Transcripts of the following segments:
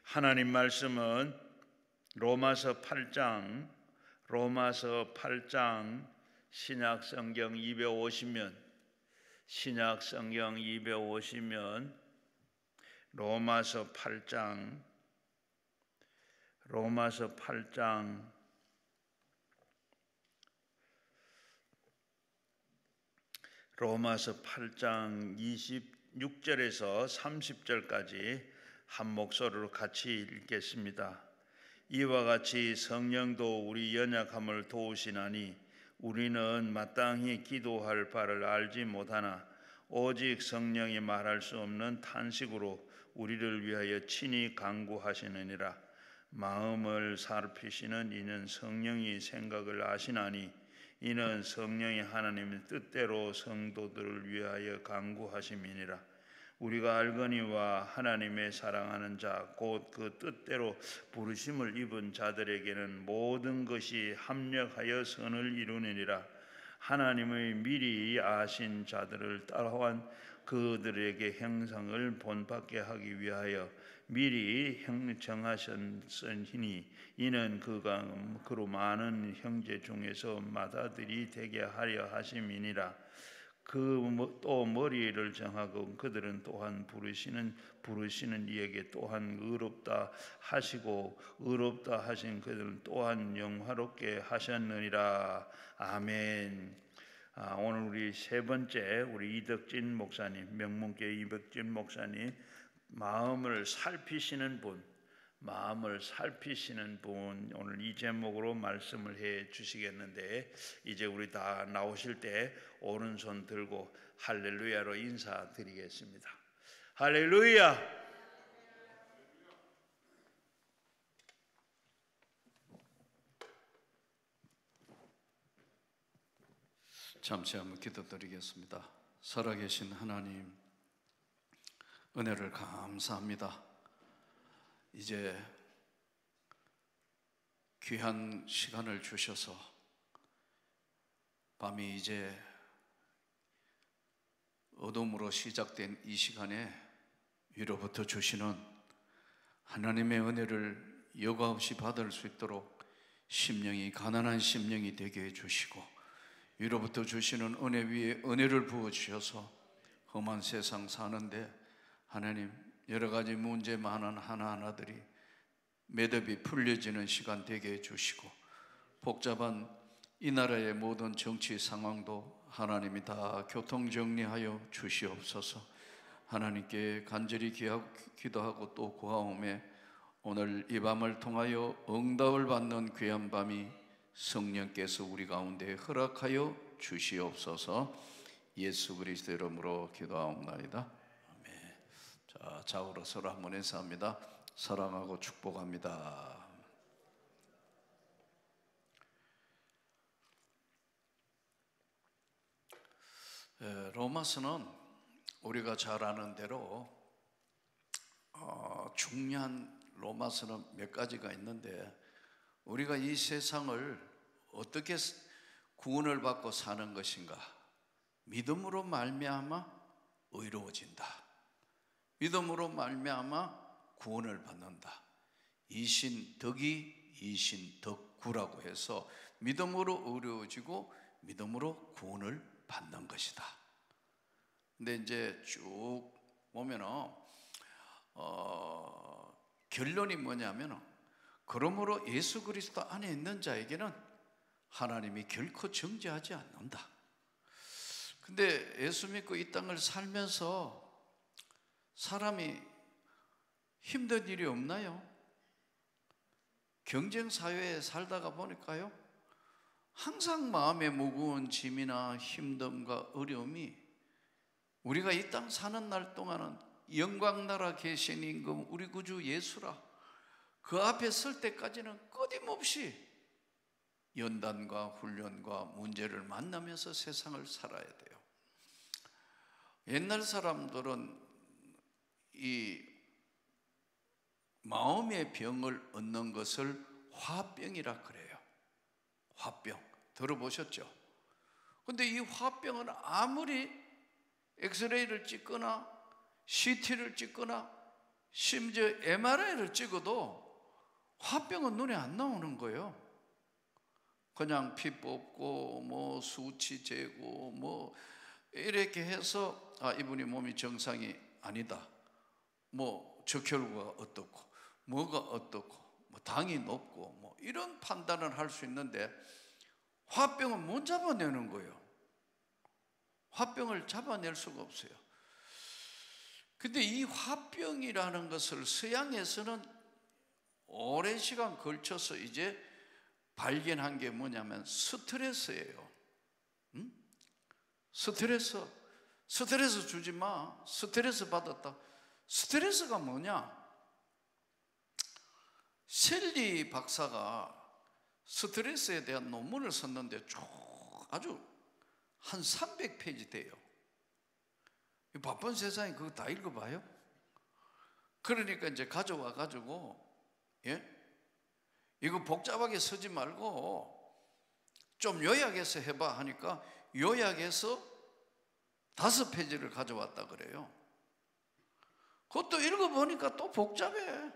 하나님 말씀은 로마서 8장 신약 성경 250면 로마서 8장 26절에서 30절까지 한 목소리로 같이 읽겠습니다. 이와 같이 성령도 우리 연약함을 도우시나니 우리는 마땅히 기도할 바를 알지 못하나 오직 성령이 말할 수 없는 탄식으로 우리를 위하여 친히 간구하시느니라. 마음을 살피시는 이는 성령이 생각을 아시나니 이는 성령이 하나님의 뜻대로 성도들을 위하여 간구하심이니라. 우리가 알거니와 하나님의 사랑하는 자 곧 그 뜻대로 부르심을 입은 자들에게는 모든 것이 합력하여 선을 이루느니라. 하나님의 미리 아신 자들을 따라한 그들에게 형상을 본받게 하기 위하여 미리 정하셨으니 이는 그로 많은 형제 중에서 맏아들이 되게 하려 하심이니라. 또 머리를 정하고 그들은 또한 부르시는 이에게 또한 의롭다 하시고 의롭다 하신 그들은 또한 영화롭게 하셨느니라. 아멘. 오늘 우리 세 번째 우리 이덕진 목사님, 명문교회 이덕진 목사님, 마음을 살피시는 분 오늘 이 제목으로 말씀을 해 주시겠는데, 이제 우리 다 나오실 때 오른손 들고 할렐루야로 인사드리겠습니다. 할렐루야. 잠시 한번 기도드리겠습니다. 살아계신 하나님, 은혜를 감사합니다. 이제 귀한 시간을 주셔서 밤이 이제 어둠으로 시작된 이 시간에 위로부터 주시는 하나님의 은혜를 여과 없이 받을 수 있도록 심령이 가난한 심령이 되게 해주시고, 위로부터 주시는 은혜 위에 은혜를 부어주셔서 험한 세상 사는데 하나님 여러 가지 문제 많은 하나하나들이 매듭이 풀려지는 시간 되게 해주시고, 복잡한 이 나라의 모든 정치 상황도 하나님이 다 교통정리하여 주시옵소서. 하나님께 간절히 기도하고 또 구하오매 오늘 이 밤을 통하여 응답을 받는 귀한 밤이 성령께서 우리 가운데 허락하여 주시옵소서. 예수 그리스도 이름으로 기도하옵나이다. 아멘. 자, 좌우로 서로 한번 인사합니다. 사랑하고 축복합니다. 로마서는 우리가 잘 아는 대로 중요한 로마서는 몇 가지가 있는데, 우리가 이 세상을 어떻게 구원을 받고 사는 것인가? 믿음으로 말미암아 의로워진다. 믿음으로 말미암아 구원을 받는다. 이신덕이 이신덕구라고 해서 믿음으로 의로워지고 믿음으로 구원을 받는 것이다. 근데 이제 쭉 보면은 결론이 뭐냐면은, 그러므로 예수 그리스도 안에 있는 자에게는 하나님이 결코 정죄하지 않는다. 근데 예수 믿고 이 땅을 살면서 사람이 힘든 일이 없나요? 경쟁 사회에 살다가 보니까요, 항상 마음에 무거운 짐이나 힘듦과 어려움이, 우리가 이 땅 사는 날 동안은 영광나라 계신 임금 우리 구주 예수라, 그 앞에 설 때까지는 끊임없이 연단과 훈련과 문제를 만나면서 세상을 살아야 돼요. 옛날 사람들은 이 마음의 병을 얻는 것을 화병이라 그래요. 화병 들어보셨죠? 근데 이 화병은 아무리 엑스레이를 찍거나 CT를 찍거나 심지어 MRI를 찍어도 화병은 눈에 안 나오는 거예요. 그냥 피 뽑고 뭐 수치 재고 뭐 이렇게 해서 이분이 몸이 정상이 아니다, 뭐 적혈구가 어떻고 뭐가 어떻고 뭐 당이 높고 뭐 이런 판단을 할 수 있는데 화병은 못 잡아내는 거예요. 화병을 잡아낼 수가 없어요. 근데 이 화병이라는 것을 서양에서는 오랜 시간 걸쳐서 이제 발견한 게 뭐냐면 스트레스예요. 스트레스 주지 마. 스트레스 받았다. 스트레스가 뭐냐? 셀리 박사가 스트레스에 대한 논문을 썼는데 아주 한 300페이지 돼요. 이 바쁜 세상에 그거 다 읽어봐요? 그러니까 이제 가져와 가지고, 이거 복잡하게 쓰지 말고 좀 요약해서 해봐 하니까 요약해서 5페이지를 가져왔다 그래요. 그것도 읽어보니까 또 복잡해.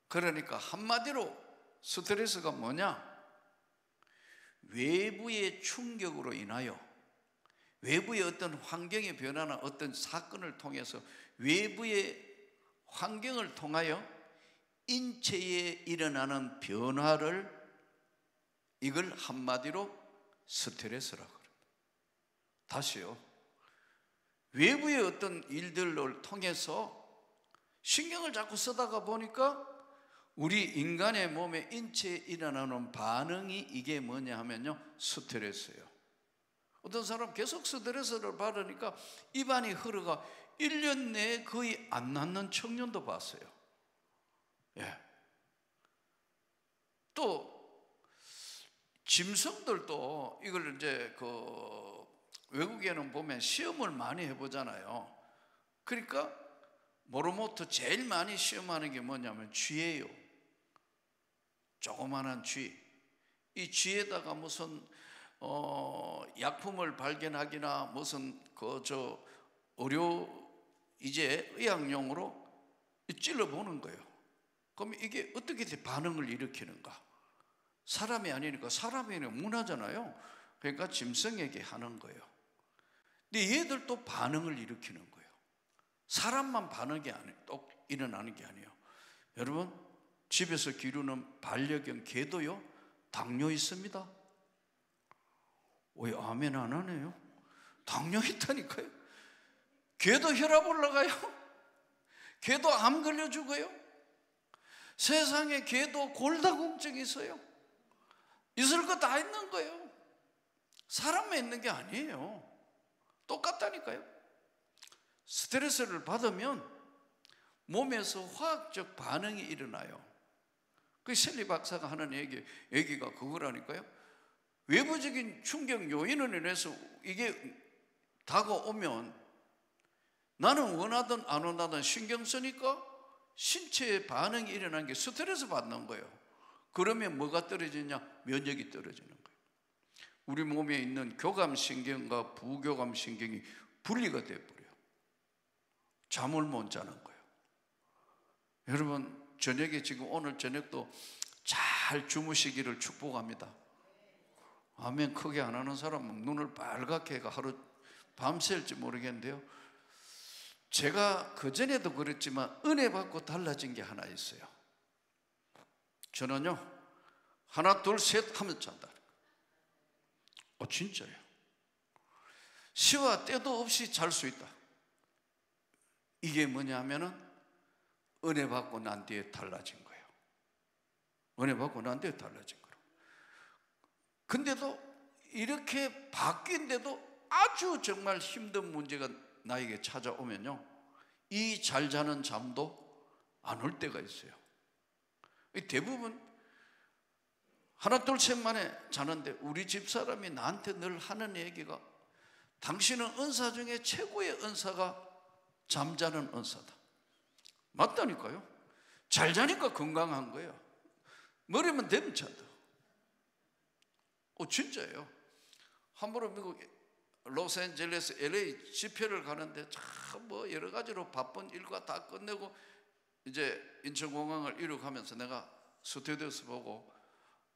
그러니까 한마디로 스트레스가 뭐냐? 외부의 충격으로 인하여, 외부의 어떤 환경의 변화나 어떤 사건을 통해서 외부의 환경을 통하여 인체에 일어나는 변화를, 이걸 한마디로 스트레스라고 합니다. 다시요. 외부의 어떤 일들을 통해서 신경을 자꾸 쓰다가 보니까 우리 인간의 몸에 인체에 일어나는 반응이 이게 뭐냐 하면요, 스트레스예요. 어떤 사람 계속 스트레스를 받으니까 입안이 흐르가 1년 내에 거의 안 낫는 청년도 봤어요. 또 짐승들도 이걸 이제 외국에는 보면 시험을 많이 해보잖아요. 그러니까 모로모토 제일 많이 시험하는 게 뭐냐면 쥐예요. 조그만한 쥐. 이 쥐에다가 무슨 약품을 발견하기나 무슨 이제 의학용으로 찔러보는 거예요. 그럼 이게 어떻게 반응을 일으키는가? 사람이 아니니까 사람에는 문화잖아요. 그러니까 짐승에게 하는 거예요. 근데 얘들 또 반응을 일으키는 거예요. 사람만 반응이 또 일어나는 게 아니에요. 여러분, 집에서 기르는 반려견 개도요, 당뇨 있습니다. 왜 아멘 안 하네요? 당뇨 있다니까요. 개도 혈압 올라가요. 개도 암 걸려 죽어요. 세상에 개도 골다공증이 있어요. 있을 거 다 있는 거예요. 사람만 있는 게 아니에요. 똑같다니까요. 스트레스를 받으면 몸에서 화학적 반응이 일어나요. 그 셀리 박사가 하는 얘기가 그거라니까요. 외부적인 충격 요인을 인해서 이게 다가오면 나는 원하든 안 원하든 신경 쓰니까 신체의 반응이 일어나는 게 스트레스 받는 거예요. 그러면 뭐가 떨어지냐? 면역이 떨어지는 거예요. 우리 몸에 있는 교감신경과 부교감신경이 분리가 돼버려요. 잠을 못 자는 거예요. 여러분, 저녁에 지금 오늘 저녁도 잘 주무시기를 축복합니다. 아멘 크게 안 하는 사람은 눈을 빨갛게 해가 하루 밤샐지 모르겠는데요. 제가 그전에도 그랬지만 은혜 받고 달라진 게 하나 있어요. 저는요, 하나 둘 셋 하면 잔다. 진짜예요. 시와 때도 없이 잘 수 있다. 이게 뭐냐면은 은혜 받고 난 뒤에 달라진 거예요. 은혜 받고 난 뒤에 달라진 거예요. 근데도 이렇게 바뀐데도 아주 정말 힘든 문제가 나에게 찾아오면요, 이 잘 자는 잠도 안 올 때가 있어요. 대부분 하나 둘 셋 만에 자는데 우리 집사람이 나한테 늘 하는 얘기가, 당신은 은사 중에 최고의 은사가 잠자는 은사다. 맞다니까요. 잘 자니까 건강한 거예요. 머리만 대면 잔다. 진짜예요. 함부로 미국 로스앤젤레스 LA 집회를 가는데 참 뭐 여러 가지로 바쁜 일과 다 끝내고 이제 인천공항을 이륙하면서 내가 스튜디오스 보고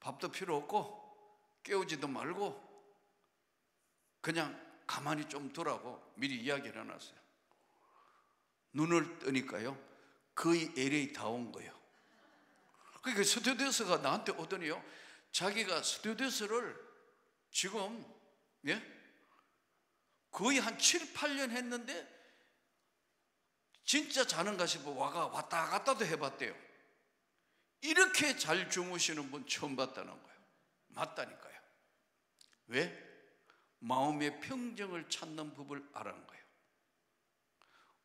밥도 필요 없고 깨우지도 말고 그냥 가만히 좀 두라고 미리 이야기를 해놨어요. 눈을 뜨니까요 거의 LA 다 온 거예요. 그러니까 스튜디오스가 나한테 오더니요 자기가 스튜디오스를 지금 거의 한 7, 8년 했는데 진짜 자는가 싶어 왔다 갔다도 해봤대요. 이렇게 잘 주무시는 분 처음 봤다는 거예요. 맞다니까요. 왜? 마음의 평정을 찾는 법을 알아는 거예요.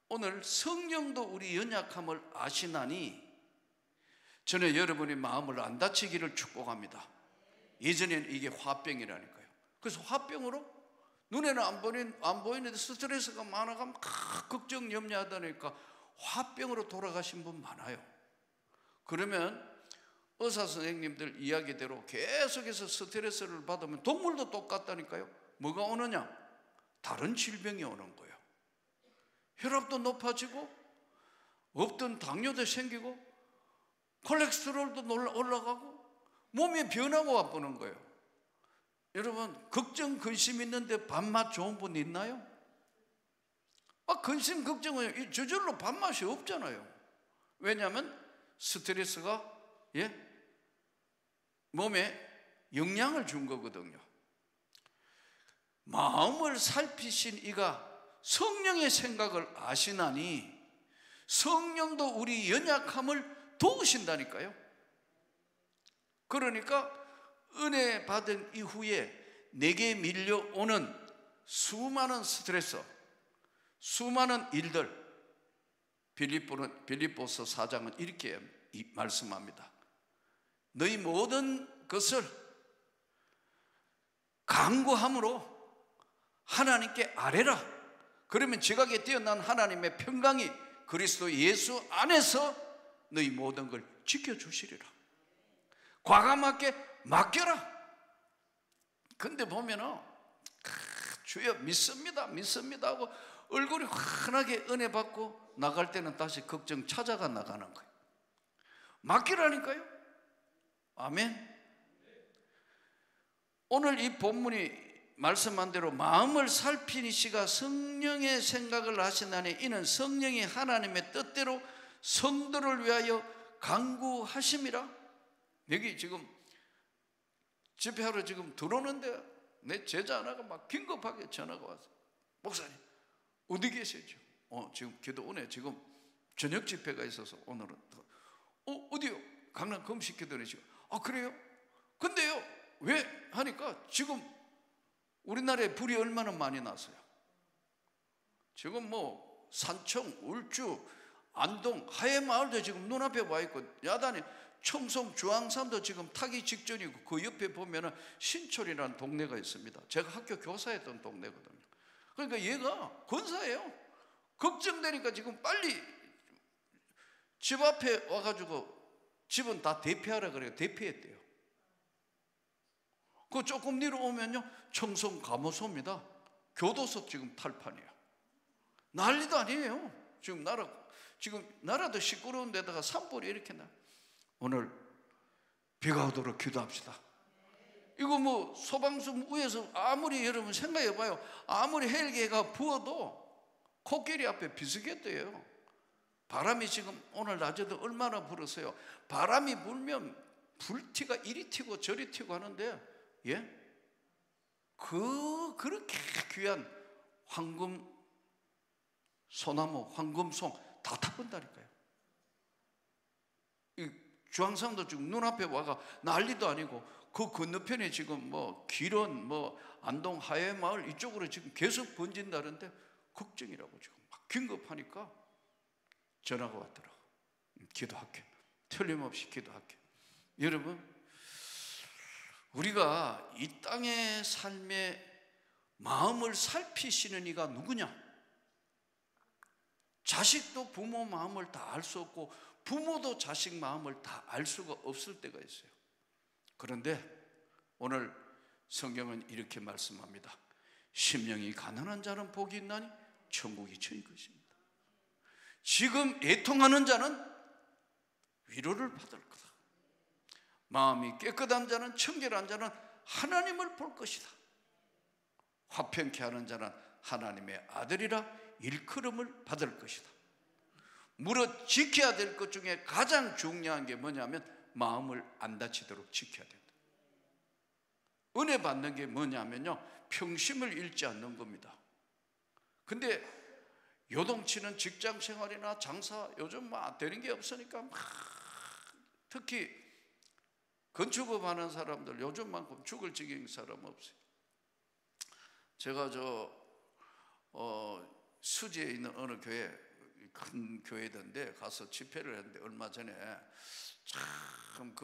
오늘 성령도 우리 연약함을 아시나니 저는 여러분의 마음을 안 다치기를 축복합니다. 예전에는 이게 화병이라니까요. 그래서 화병으로 눈에는 안 보이는데 스트레스가 많아가면 걱정 염려하다니까 화병으로 돌아가신 분 많아요. 그러면 의사 선생님들 이야기대로 계속해서 스트레스를 받으면 동물도 똑같다니까요. 뭐가 오느냐? 다른 질병이 오는 거예요. 혈압도 높아지고 없던 당뇨도 생기고 콜레스테롤도 올라가고 몸이 변하고 와보는 거예요. 여러분 걱정 근심 있는데 밥맛 좋은 분 있나요? 근심 걱정은 저절로 밥맛이 없잖아요. 왜냐하면 스트레스가 몸에 영향을 준 거거든요. 마음을 살피신 이가 성령의 생각을 아시나니 성령도 우리 연약함을 도우신다니까요. 그러니까 은혜 받은 이후에 내게 밀려오는 수많은 스트레스, 수많은 일들, 빌립보서 4장은 이렇게 말씀합니다. 너희 모든 것을 간구함으로 하나님께 아뢰라. 그러면 지각에 뛰어난 하나님의 평강이 그리스도 예수 안에서 너희 모든 걸 지켜주시리라. 과감하게 맡겨라. 근데 보면은 주여 믿습니다 하고 얼굴이 환하게 은혜 받고 나갈 때는 다시 걱정 찾아가 나가는 거예요. 맡기라니까요. 아멘. 오늘 이 본문이 말씀한 대로 마음을 살피시가 성령의 생각을 하시나니 이는 성령이 하나님의 뜻대로 성도를 위하여 간구하심이라. 여기 지금 집회하러 지금 들어오는데 내 제자 하나가 막 긴급하게 전화가 왔어요. 목사님 어디 계시죠? 지금 기도 오네. 지금 저녁 집회가 있어서 오늘은 어디요? 강남 금식기도네 지금. 그래요? 근데요 왜 하니까 지금 우리나라에 불이 얼마나 많이 났어요. 지금 뭐 산청, 울주, 안동, 하회마을도 지금 눈앞에 와 있고 야단에 청송, 주황산도 지금 타기 직전이고 그 옆에 보면은 신촌이라는 동네가 있습니다. 제가 학교 교사했던 동네거든요. 그러니까 얘가 권사예요. 걱정되니까 지금 빨리 집 앞에 와가지고 집은 다 대피하라 그래요. 대피했대요. 그 조금 내려오면요 청송 감호소입니다. 교도소 지금 탈판이에요. 난리도 아니에요. 지금 나라도 시끄러운 데다가 산불이 이렇게 나. 오늘 비가 오도록 기도합시다. 이거 뭐 소방수 위에서 아무리 여러분 생각해봐요. 아무리 헬기가 부어도 코끼리 앞에 비수겠대요. 바람이 지금 오늘 낮에도 얼마나 불었어요. 바람이 불면 불티가 이리 튀고 저리 튀고 하는데 그렇게 귀한 황금 소나무, 황금송 다 타본다니까요. 이 주황산도 지금 눈앞에 와가 난리도 아니고 그 건너편에 지금 뭐 길원, 뭐 안동 하회마을 이쪽으로 지금 계속 번진다는데 걱정이라고 지금 막 긴급하니까 전화가 왔더라고. 기도할게. 틀림없이 기도할게. 여러분, 우리가 이 땅의 삶의 마음을 살피시는 이가 누구냐? 자식도 부모 마음을 다 알 수 없고 부모도 자식 마음을 다 알 수가 없을 때가 있어요. 그런데 오늘 성경은 이렇게 말씀합니다. 심령이 가난한 자는 복이 있나니 천국이 저희 것입니다. 지금 애통하는 자는 위로를 받을 거다. 마음이 깨끗한 자는, 청결한 자는 하나님을 볼 것이다. 화평케 하는 자는 하나님의 아들이라 일컬음을 받을 것이다. 무릇 지켜야 될 것 중에 가장 중요한 게 뭐냐면 마음을 안 다치도록 지켜야 된다. 은혜 받는 게 뭐냐면요, 평심을 잃지 않는 겁니다. 근데 요동치는 직장 생활이나 장사 요즘 되는 게 없으니까 특히 건축업 하는 사람들 요즘만큼 죽을 지경인 사람 없어요. 제가 수지에 있는 어느 교회, 큰 교회던데 가서 집회를 했는데 얼마 전에 참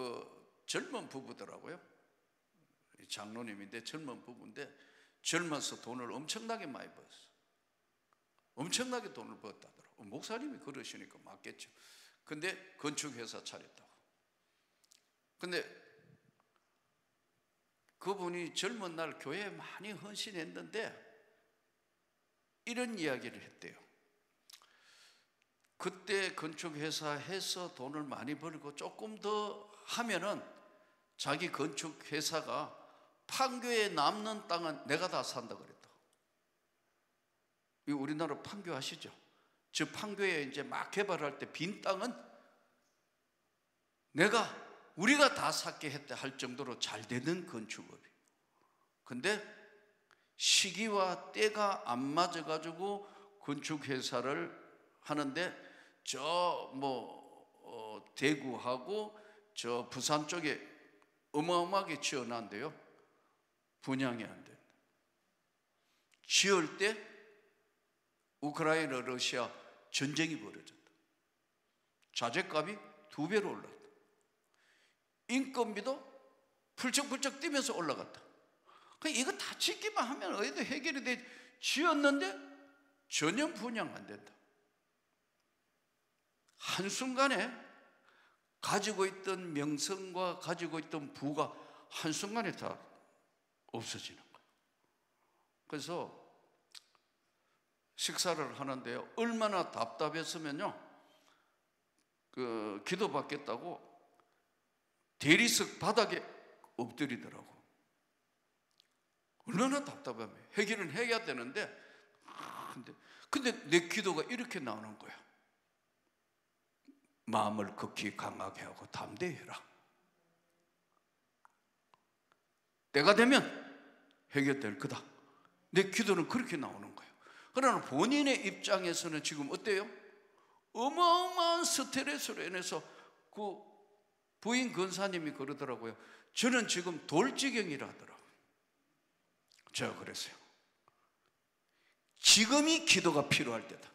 젊은 부부더라고요. 장로님인데 젊은 부부인데 젊어서 돈을 엄청나게 많이 벌었어요. 엄청나게 돈을 벌었다더라고요. 목사님이 그러시니까 맞겠죠. 근데 건축회사 차렸다고. 근데 그분이 젊은 날 교회에 많이 헌신했는데 이런 이야기를 했대요. 그때 건축회사 해서 돈을 많이 벌고 조금 더 하면은 자기 건축회사가 판교에 남는 땅은 내가 다 산다 그랬다. 우리나라 판교 아시죠? 저 판교에 이제 막 개발할 때 빈 땅은 우리가 다 샀게 했다 할 정도로 잘 되는 건축업이. 근데 시기와 때가 안 맞아가지고 건축회사를 하는데 대구하고 저 부산 쪽에 어마어마하게 지어놨는데요, 분양이 안 된다. 지을 때 우크라이나 러시아 전쟁이 벌어졌다. 자재값이 2배로 올랐다. 인건비도 펄쩍펄쩍 뛰면서 올라갔다. 이거 다 짓기만 하면 어디도 해결이 돼. 지었는데 전혀 분양 안 된다. 한순간에 가지고 있던 명성과 가지고 있던 부가 한순간에 다 없어지는 거예요. 그래서 식사를 하는데요, 얼마나 답답했으면요, 기도받겠다고 대리석 바닥에 엎드리더라고. 얼마나 답답하면 해결은 해야 되는데, 근데 내 기도가 이렇게 나오는 거야. 마음을 극히 강하게 하고 담대해라. 때가 되면 해결될 거다. 내 기도는 그렇게 나오는 거예요. 그러나 본인의 입장에서는 지금 어때요? 어마어마한 스트레스로 인해서 그 부인 권사님이 그러더라고요. 저는 지금 돌지경이라 하더라고요. 제가 그랬어요. 지금이 기도가 필요할 때다.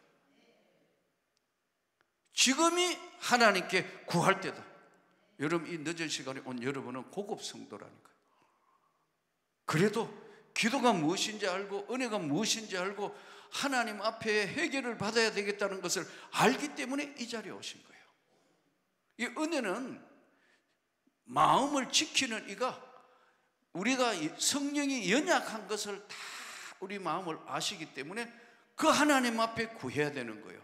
지금이 하나님께 구할 때다. 여러분, 이 늦은 시간에 온 여러분은 고급 성도라니까요. 그래도 기도가 무엇인지 알고 은혜가 무엇인지 알고 하나님 앞에 해결을 받아야 되겠다는 것을 알기 때문에 이 자리에 오신 거예요. 이 은혜는 마음을 지키는 우리가 성령이 연약한 것을 다 우리 마음을 아시기 때문에 그 하나님 앞에 구해야 되는 거예요.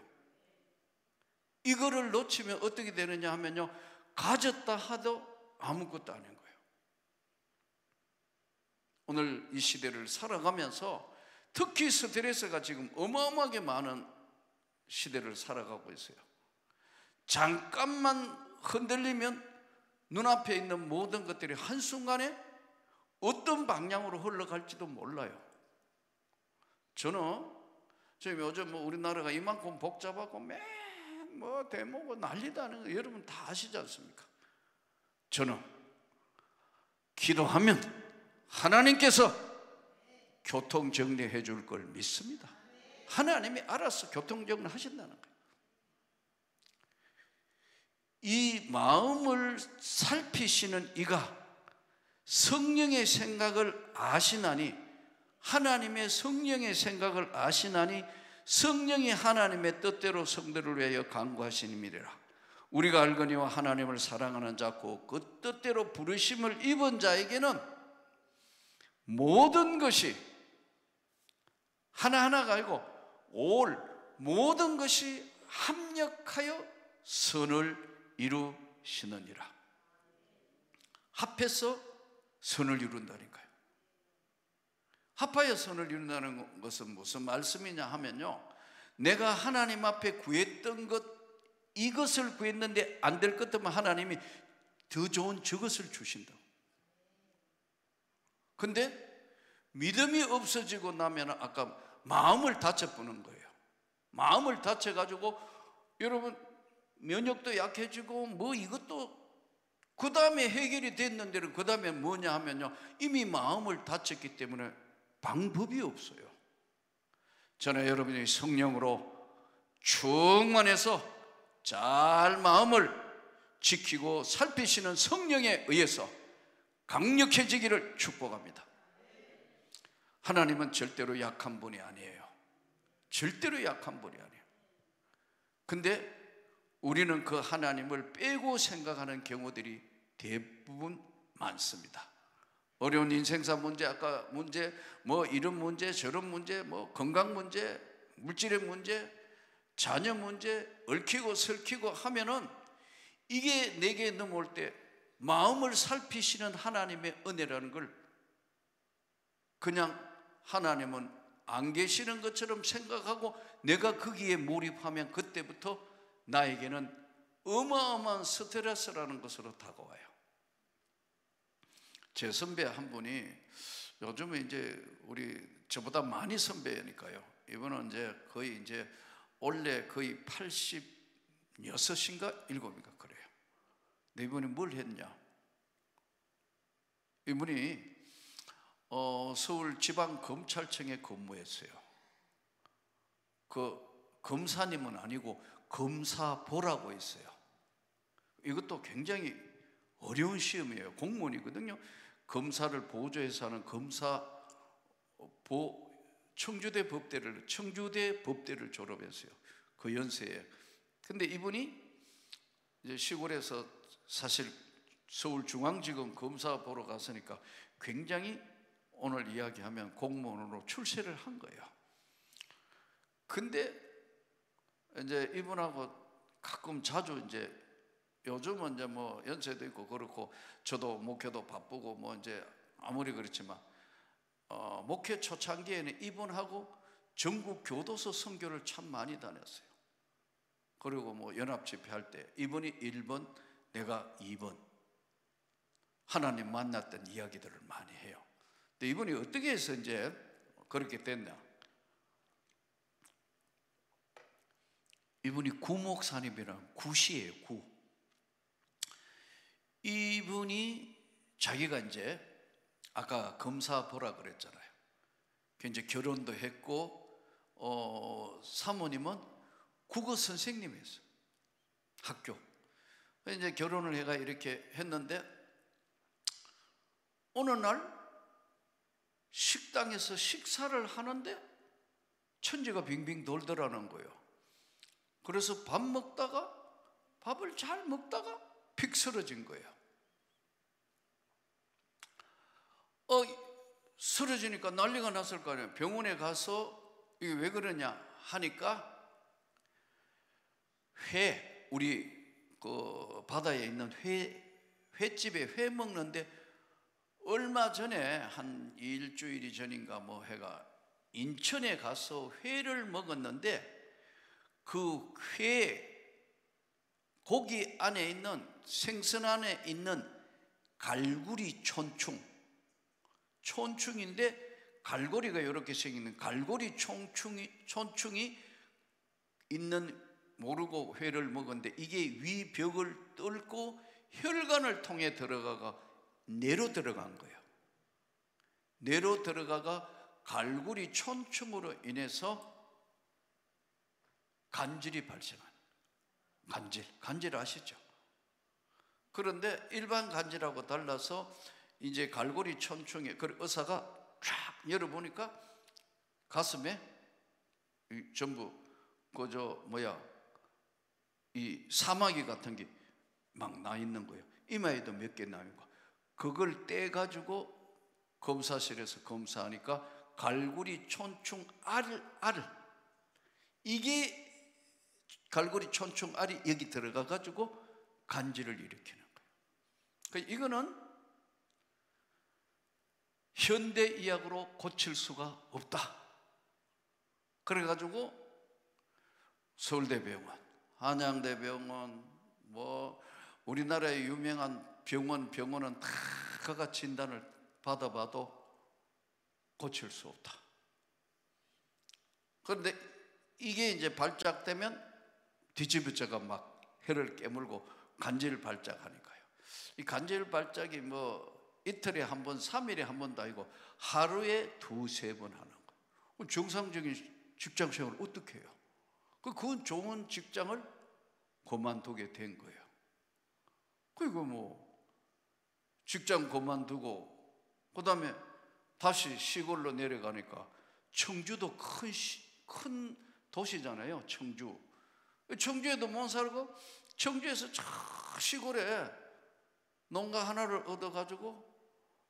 이거를 놓치면 어떻게 되느냐 하면요, 가졌다 하도 아무것도 아닌 거예요. 오늘 이 시대를 살아가면서 특히 스트레스가 지금 어마어마하게 많은 시대를 살아가고 있어요. 잠깐만 흔들리면 눈앞에 있는 모든 것들이 한순간에 어떤 방향으로 흘러갈지도 몰라요. 저는 지금 요즘 우리나라가 이만큼 복잡하고 대모고 난리다는 거 여러분 다 아시지 않습니까? 저는 기도하면 하나님께서 교통정리해 줄 걸 믿습니다. 하나님이 알아서 교통정리 하신다는 거예요. 이 마음을 살피시는 이가 성령의 생각을 아시나니, 하나님의 성령의 생각을 아시나니 성령이 하나님의 뜻대로 성도를 위하여 간구하시님이라. 우리가 알거니와 하나님을 사랑하는 자고 그 뜻대로 부르심을 입은 자에게는 모든 것이 하나하나가 아니고 올 모든 것이 합력하여 선을 이루시느니라. 합해서 선을 이룬다니까요. 합하여 선을 이룬다는 것은 무슨 말씀이냐 하면요, 내가 하나님 앞에 구했던 것, 이것을 구했는데 안 될 것 같으면 하나님이 더 좋은 저것을 주신다고. 근데 믿음이 없어지고 나면 아까 마음을 다쳐보는 거예요. 마음을 다쳐가지고 여러분 면역도 약해지고 뭐 이것도 그 다음에 해결이 됐는데는 그 다음에 뭐냐 하면요, 이미 마음을 다쳤기 때문에 방법이 없어요. 저는 여러분이 성령으로 충만해서 잘 마음을 지키고 살피시는 성령에 의해서 강력해지기를 축복합니다. 하나님은 절대로 약한 분이 아니에요. 절대로 약한 분이 아니에요. 근데 우리는 그 하나님을 빼고 생각하는 경우들이 대부분 많습니다. 어려운 인생사 문제, 아까 문제, 뭐 이런 문제, 저런 문제, 뭐 건강 문제, 물질의 문제, 자녀 문제, 얽히고 설키고 하면은 이게 내게 넘어올 때 마음을 살피시는 하나님의 은혜라는 걸 그냥 하나님은 안 계시는 것처럼 생각하고 내가 거기에 몰입하면 그때부터 나에게는 어마어마한 스트레스라는 것으로 다가와요. 제 선배 한 분이 요즘에 이제 우리 저보다 많이 선배니까요. 이분은 이제 거의 이제 원래 거의 86인가 7인가 그래요. 근데 이분이 뭘 했냐? 이분이 서울지방검찰청에 근무했어요. 그 검사님은 아니고 검사보라고 있어요. 이것도 굉장히 어려운 시험이에요. 공무원이거든요. 검사를 보조해서 하는 청주대 법대를 졸업했어요. 그 연세에. 근데 이분이 이제 시골에서 사실 서울중앙지검 검사 보러 갔으니까 굉장히 오늘 이야기하면 공무원으로 출세를 한 거예요. 근데 이제 이분하고 가끔 자주 이제 요즘은 이제 뭐 연세도 있고 그렇고 저도 목회도 바쁘고 뭐 이제 아무리 그렇지만 목회 초창기에는 이분하고 전국 교도소 선교를 참 많이 다녔어요. 그리고 뭐 연합집회 할 때 이분이 1번, 내가 2번 하나님 만났던 이야기들을 많이 해요. 근데 이분이 어떻게 해서 이제 그렇게 됐냐? 이분이 구목사님이라는 구시예요. 구. 이분이 자기가 이제 아까 검사 보라 그랬잖아요. 이제 결혼도 했고 사모님은 국어 선생님이었어요. 학교. 이제 결혼을 해가 이렇게 했는데 어느 날 식당에서 식사를 하는데 천지가 빙빙 돌더라는 거예요. 그래서 밥을 잘 먹다가 픽 쓰러진 거예요. 쓰러지니까 난리가 났을 거 아니에요. 병원에 가서 이게 왜 그러냐 하니까 우리 그 바다에 있는 횟집에 회 먹는데 얼마 전에 한 일주일이 전인가 뭐 해가 인천에 가서 회를 먹었는데 그 회 고기 안에 있는 생선 안에 있는 갈고리 촌충인데 갈고리가 이렇게 생기는 갈고리 촌충이 있는 모르고 회를 먹었는데 이게 위벽을 뚫고 혈관을 통해 들어가가 뇌로 들어간 거예요. 뇌로 들어가가 갈고리 촌충으로 인해서 간질이 발생한 간질 아시죠? 그런데 일반 간질하고 달라서 이제 갈고리 촌충에 그 의사가 쫙 열어보니까 가슴에 전부 이 사마귀 같은 게 막 나 있는 거예요. 이마에도 몇 개 나 있고 그걸 떼가지고 검사실에서 검사하니까 갈고리 촌충 알 이게 갈고리 촌충 알이 여기 들어가 가지고 간질을 일으키는 거예요. 그러니까 이거는 현대의학으로 고칠 수가 없다. 그래가지고 서울대병원, 한양대병원, 뭐 우리나라의 유명한 병원은 다 그가 진단을 받아봐도 고칠 수 없다. 그런데 이게 이제 발작되면 뒤집어져가 막 혀를 깨물고 간질 발작하니까요. 이 간질 발작이 뭐 이틀에 한 번, 3일에 한 번도 아니고 하루에 2-3번 하는 거. 정상적인 직장 생활을 어떻게 해요? 그건 좋은 직장을 그만두게 된 거예요. 그리고 뭐 직장 그만두고 그 다음에 다시 시골로 내려가니까 청주도 큰 도시잖아요. 청주에도 못 살고 청주에서 저 시골에 농가 하나를 얻어가지고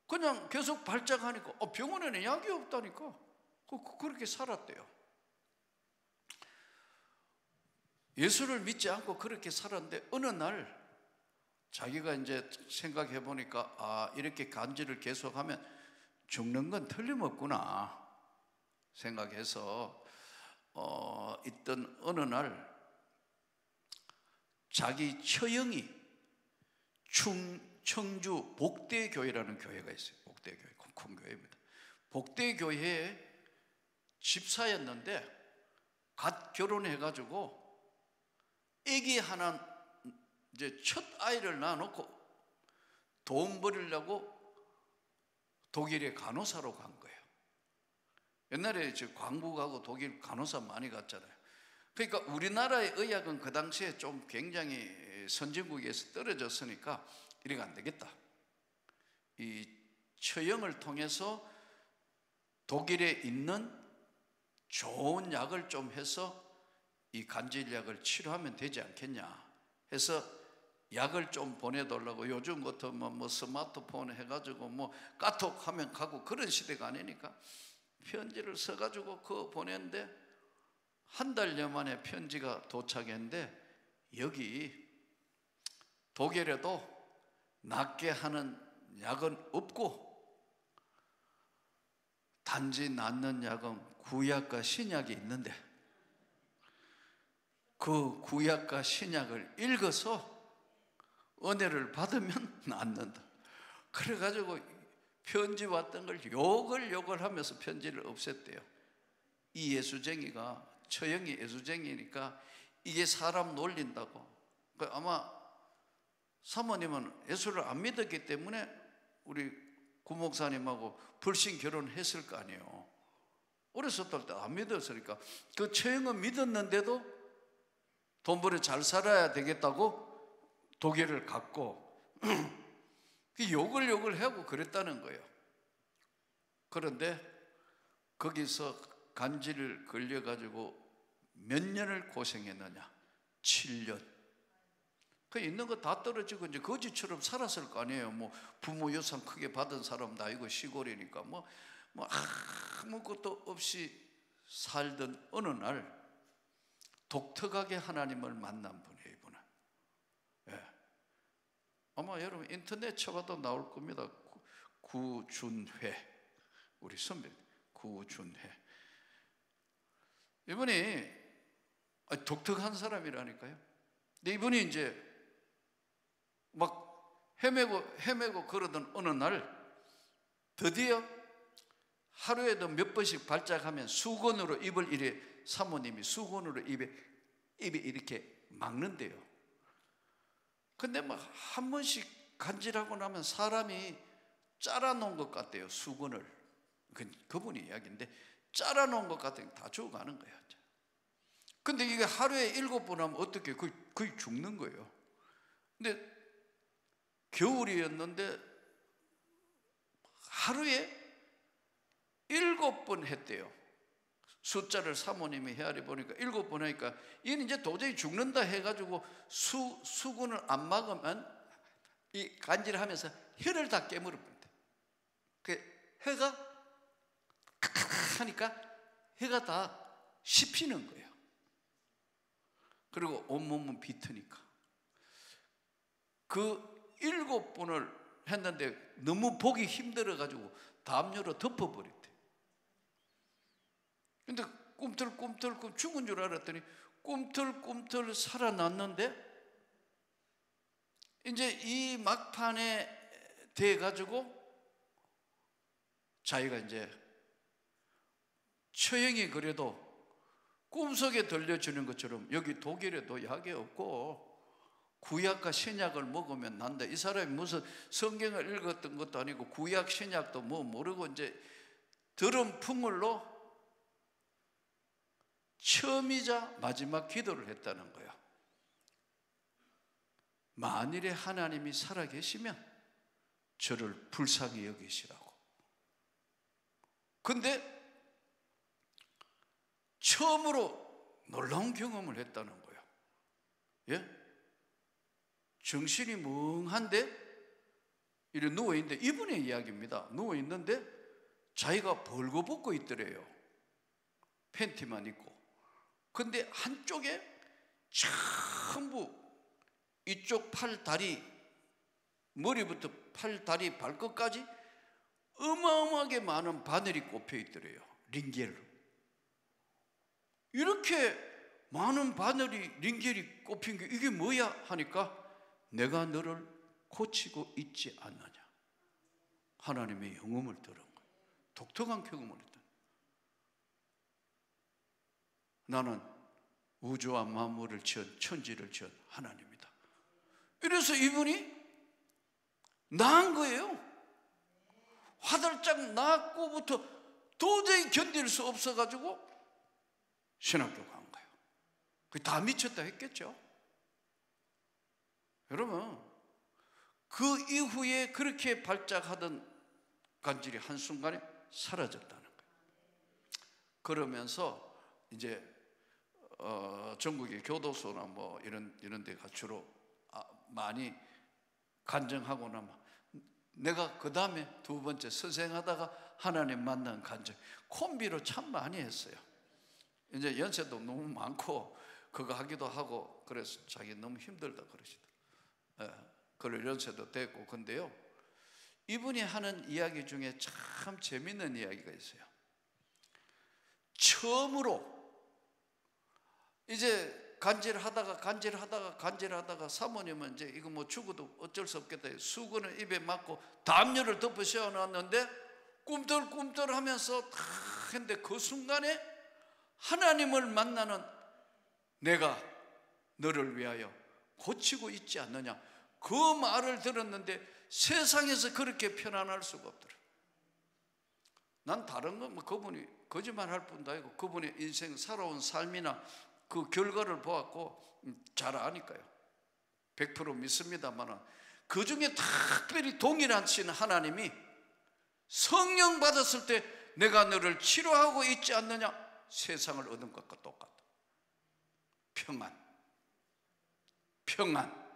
그냥 계속 발작하니까 병원에는 약이 없다니까 그렇게 살았대요. 예수를 믿지 않고 그렇게 살았는데 어느 날 자기가 이제 생각해 보니까 이렇게 간질을 계속하면 죽는 건 틀림없구나 생각해서 있던 어느 날 자기 처형이 청주 복대교회라는 교회가 있어요. 복대교회, 큰 교회입니다. 복대교회에 집사였는데 갓 결혼해가지고 아기 하나 이제 첫 아이를 낳아놓고 돈 벌이려고 독일에 간호사로 간 거예요. 옛날에 광부 가고 독일 간호사 많이 갔잖아요. 그러니까 우리나라의 의학은 그 당시에 좀 굉장히 선진국에서 떨어졌으니까 이래가 안 되겠다. 이 처형을 통해서 독일에 있는 좋은 약을 좀 해서 이 간질약을 치료하면 되지 않겠냐 해서 약을 좀 보내달라고. 요즘 같은 뭐 스마트폰 해가지고 뭐 카톡하면 가고 그런 시대가 아니니까 편지를 써가지고 그거 보냈는데 한 달여 만에 편지가 도착했는데 여기 독일에도 낫게 하는 약은 없고 단지 낫는 약은 구약과 신약이 있는데 그 구약과 신약을 읽어서 은혜를 받으면 낫는다. 그래가지고 편지 왔던 걸 욕을 하면서 편지를 없앴대요. 이 예수쟁이가 처형이 예수쟁이니까 이게 사람 놀린다고. 아마 사모님은 예수를 안 믿었기 때문에 우리 구목사님하고 불신 결혼했을 거 아니에요. 어렸을 때 안 믿었으니까 그 처형은 믿었는데도 돈 벌어 잘 살아야 되겠다고 독일을 갔고 욕을 하고 그랬다는 거예요. 그런데 거기서 간질을 걸려가지고 몇 년을 고생했느냐? 7년. 그 있는 거 다 떨어지고 이제 거지처럼 살았을 거 아니에요. 뭐 부모 유산 크게 받은 사람도 아니고 시골이니까 뭐 아무것도 없이 살던 어느 날 독특하게 하나님을 만난 분이에요. 이분은. 예. 아마 여러분 인터넷 쳐봐도 나올 겁니다. 구준회, 우리 선배 구준회. 이분이 독특한 사람이라니까요. 근데 이분이 이제 막 헤매고 그러던 어느 날 드디어 하루에도 몇 번씩 발작하면 수건으로 입을 이래 사모님이 수건으로 입에 이렇게 막는데요. 근데 막 한 번씩 간질하고 나면 사람이 짜라놓은 것 같대요. 수건을. 그분이 이야기인데 짜라놓은 것 같으니까 다 죽어가는 거예요. 근데 이게 하루에 7번 하면 어떻게 거의 죽는 거예요. 근데 겨울이었는데 하루에 7번 했대요. 숫자를 사모님이 헤아려 보니까 7번 하니까 얘는 이제 도저히 죽는다 해가지고 수건을 안 막으면 이 간질하면서 혀를 다 깨물어 버린대. 그 혀가 하니까 해가 다 씹히는 거예요. 그리고 온몸은 비트니까. 그 7번을 했는데 너무 보기 힘들어가지고 담요로 덮어버렸대. 근데 꿈틀꿈틀 죽은 줄 알았더니 꿈틀꿈틀 살아났는데, 이제 이 막판에 돼가지고 자기가 이제 처형이 그래도 꿈속에 들려주는 것처럼 여기 독일에도 약이 없고 구약과 신약을 먹으면 난다. 이 사람이 무슨 성경을 읽었던 것도 아니고 구약 신약도 뭐 모르고 이제 들은 풍물로 처음이자 마지막 기도를 했다는 거예요. 만일에 하나님이 살아계시면 저를 불쌍히 여기시라고. 근데 처음으로 놀라운 경험을 했다는 거예요. 예? 정신이 멍한데 이렇게 누워있는데, 이분의 이야기입니다. 누워있는데 자기가 벌거벗고 있더래요. 팬티만 입고. 근데 한쪽에 전부 이쪽 팔, 다리, 머리부터 팔, 다리, 발끝까지 어마어마하게 많은 바늘이 꼽혀 있더래요. 링겔로. 이렇게 많은 바늘이, 링겔이 꼽힌 게 이게 뭐야 하니까 내가 너를 고치고 있지 않느냐. 하나님의 영음을 들은 거예요. 독특한 경험을 했다. 나는 우주와 만물을 지은, 천지를 지은 하나님이다. 이래서 이분이 나은 거예요. 화들짝 낳았고부터 도저히 견딜 수 없어가지고 신학교 간 거예요. 그게 다 미쳤다 했겠죠. 여러분, 그 이후에 그렇게 발작하던 간질이 한순간에 사라졌다는 거예요. 그러면서 이제 전국의 교도소나 뭐 이런 데가 주로 많이 간증하고 나면, 내가 그 다음에 두 번째 선생하다가 하나님 만난 간증, 콤비로 참 많이 했어요. 이제 연세도 너무 많고 그거 하기도 하고 그래서 자기 너무 힘들다 그러시더라고요. 그럴 연세도 됐고. 근데요, 이분이 하는 이야기 중에 참 재밌는 이야기가 있어요. 처음으로 이제 간질하다가 사모님은 이제 이거 뭐 죽어도 어쩔 수 없겠다. 수건을 입에 맞고 담요를 덮어 씌워놨는데 꿈틀꿈틀 하면서 다 했는데 그 순간에 하나님을 만나는, 내가 너를 위하여 고치고 있지 않느냐, 그 말을 들었는데 세상에서 그렇게 편안할 수가 없더라. 난 다른 건 뭐 그분이 거짓말할 뿐도 아니고 그분의 인생 살아온 삶이나 그 결과를 보았고 잘 아니까요. 100% 믿습니다만, 그 중에 특별히 동일하신 하나님이 성령 받았을 때 내가 너를 치료하고 있지 않느냐, 세상을 얻은 것과 똑같다. 평안.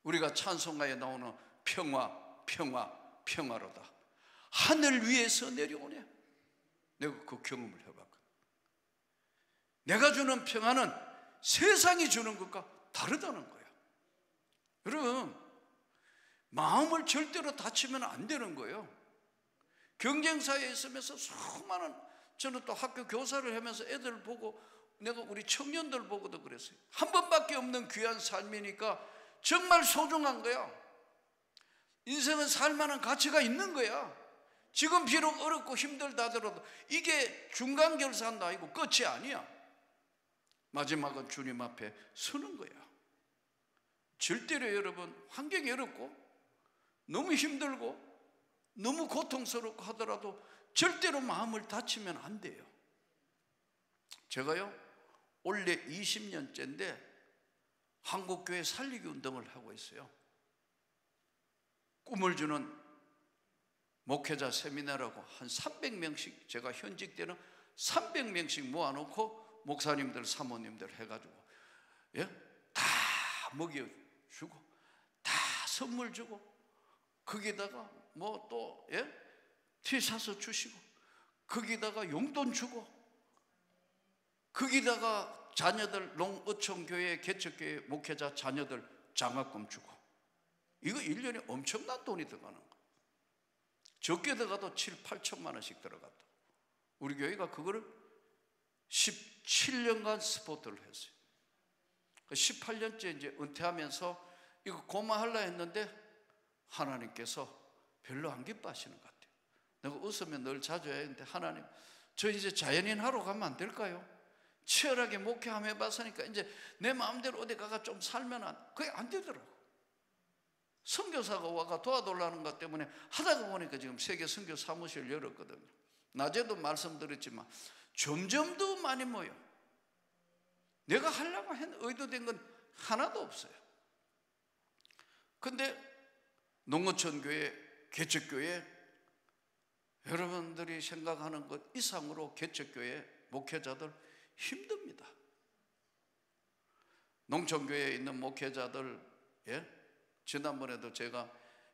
우리가 찬송가에 나오는 평화로다. 하늘 위에서 내려오네. 내가 그 경험을 해봤거든. 내가 주는 평안은 세상이 주는 것과 다르다는 거예요. 여러분, 마음을 절대로 다치면 안 되는 거예요. 경쟁사에 있으면서 수많은, 저는 또 학교 교사를 하면서 애들 보고, 내가 우리 청년들 보고도 그랬어요. 한 번밖에 없는 귀한 삶이니까 정말 소중한 거야. 인생은 살만한 가치가 있는 거야. 지금 비록 어렵고 힘들다 하더라도 이게 중간결산도 아니고 끝이 아니야. 마지막은 주님 앞에 서는 거야. 절대로 여러분, 환경이 어렵고 너무 힘들고 너무 고통스럽고 하더라도 절대로 마음을 다치면 안 돼요. 제가요, 올해 20년째인데 한국교회 살리기 운동을 하고 있어요. 꿈을 주는 목회자 세미나라고 한 300명씩, 제가 현직 때는 300명씩 모아놓고 목사님들, 사모님들 해가지고, 예? 다 먹여주고 다 선물 주고, 거기다가 뭐 또, 예? 티셔츠 주시고 거기다가 용돈 주고, 거기다가 자녀들 농어촌교회 개척교회 목회자 자녀들 장학금 주고, 이거 1년에 엄청난 돈이 들어가는 거. 적게 들어가도 7, 8천만 원씩 들어갔다. 우리 교회가 그거를 17년간 스포트를 했어요. 18년째 이제 은퇴하면서 이거 고마하려 했는데 하나님께서 별로 안 기뻐하시는 것 같아요. 내가 웃으면 늘 자주 했는데, 하나님, 저 이제 자연인 하러 가면 안 될까요? 치열하게 목회 한번 해봤으니까 이제 내 마음대로 어디 가가 좀 살면 그게 안 되더라고. 선교사가 와가 도와달라는 것 때문에 하다가 보니까 지금 세계 선교 사무실 열었거든요. 낮에도 말씀드렸지만 점점 더 많이 모여. 내가 하려고 의도된 건 하나도 없어요. 근데 농어촌 교회, 개척교회, 여러분들이 생각하는 것 이상으로 개척교회 목회자들 힘듭니다. 농촌교회에 있는 목회자들, 지난번에도 제가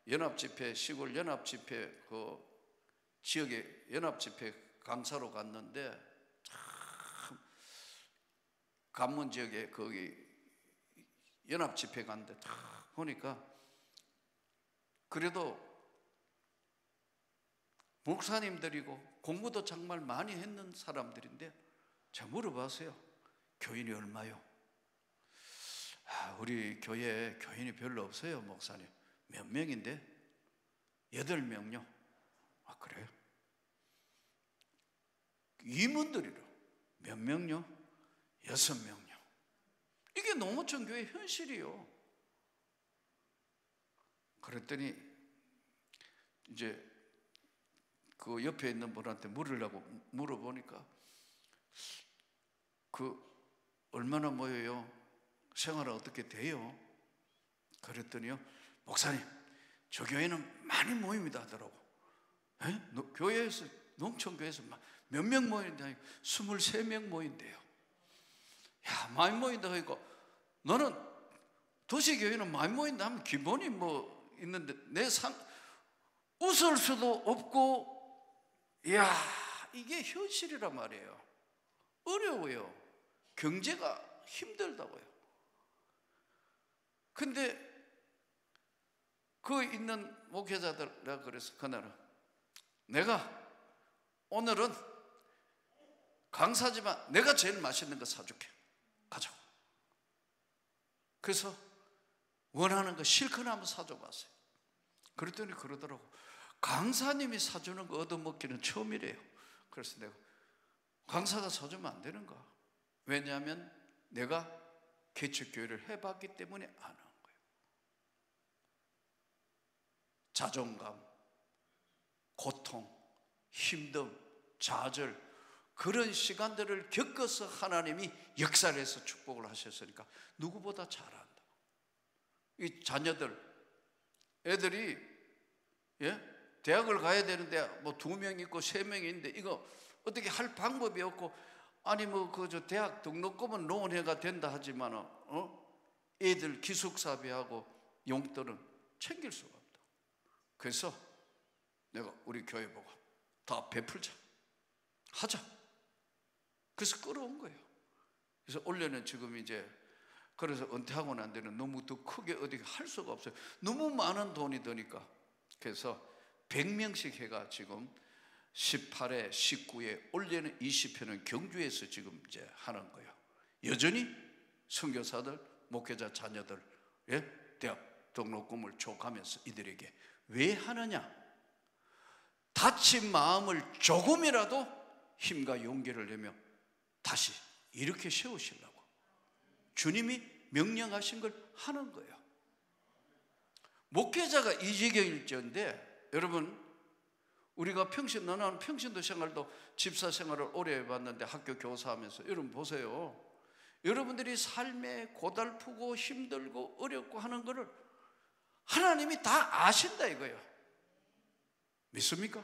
연합집회, 시골 연합집회, 그 지역의 연합집회 강사로 갔는데, 참 관문 지역에 거기 연합집회 갔는데 딱 보니까 그래도 목사님들이고 공부도 정말 많이 했는 사람들인데, 제가 물어봤어요. 교인이 얼마요? 우리 교회에 교인이 별로 없어요, 목사님. 몇 명인데? 8명요. 아, 그래요? 임원들이로 몇 명요? 6명요. 이게 농어촌 교회 현실이요. 그랬더니 이제 그 옆에 있는 분한테 물어보니까 얼마나 모여요? 생활은 어떻게 돼요? 그랬더니요, 목사님, 저 교회는 많이 모입니다 하더라고. 교회에서, 농촌교회에서 몇 명 모인다? 23명 모인대요. 야, 많이 모인다 하니까, 너는 도시교회는 많이 모인다 하면 기본이 뭐 있는데, 웃을 수도 없고, 이야, 이게 현실이란 말이에요. 어려워요. 경제가 힘들다고요. 근데 그 있는 목회자들, 내가 그래서 그날은, 내가 오늘은 강사지만 내가 제일 맛있는 거 사줄게. 가자고. 그래서 원하는 거 실컷 한번 사줘봤어요. 그랬더니 그러더라고. 강사님이 사주는 거 얻어먹기는 처음이래요. 그래서 내가, 강사가 사주면 안 되는가? 왜냐하면 내가 개척교회를 해봤기 때문에 아는 거예요. 자존감, 고통, 힘듦, 좌절, 그런 시간들을 겪어서 하나님이 역사를 해서 축복을 하셨으니까 누구보다 잘 안다. 이 자녀들, 애들이 대학을 가야 되는데 뭐 2명 있고 3명이 있는데 이거 어떻게 할 방법이 없고, 아니 뭐 저 대학 등록금은 로원회가 된다 하지만 애들 기숙사비하고 용돈은 챙길 수가 없다. 그래서 내가 우리 교회 보고 다 베풀자, 하자. 그래서 끌어온 거예요. 그래서 올해는 지금 이제, 그래서 은퇴하고 난 데는 너무 더 크게 어디 할 수가 없어요. 너무 많은 돈이 드니까. 그래서 100명씩 해가 지금 18회, 19회, 올해는 20회는 경주에서 지금 이제 하는 거예요. 여전히 선교사들, 목회자 자녀들, 대학 등록금을 줘가면서 이들에게 왜 하느냐? 다친 마음을 조금이라도 힘과 용기를 내며 다시 이렇게 세우시려고 주님이 명령하신 걸 하는 거예요. 목회자가 이지경일지언데, 여러분, 우리가 나는 평신도 생활도 집사 생활을 오래 해봤는데 학교 교사하면서, 여러분 보세요. 여러분들이 삶에 고달프고 힘들고 어렵고 하는 거를 하나님이 다 아신다 이거예요. 믿습니까?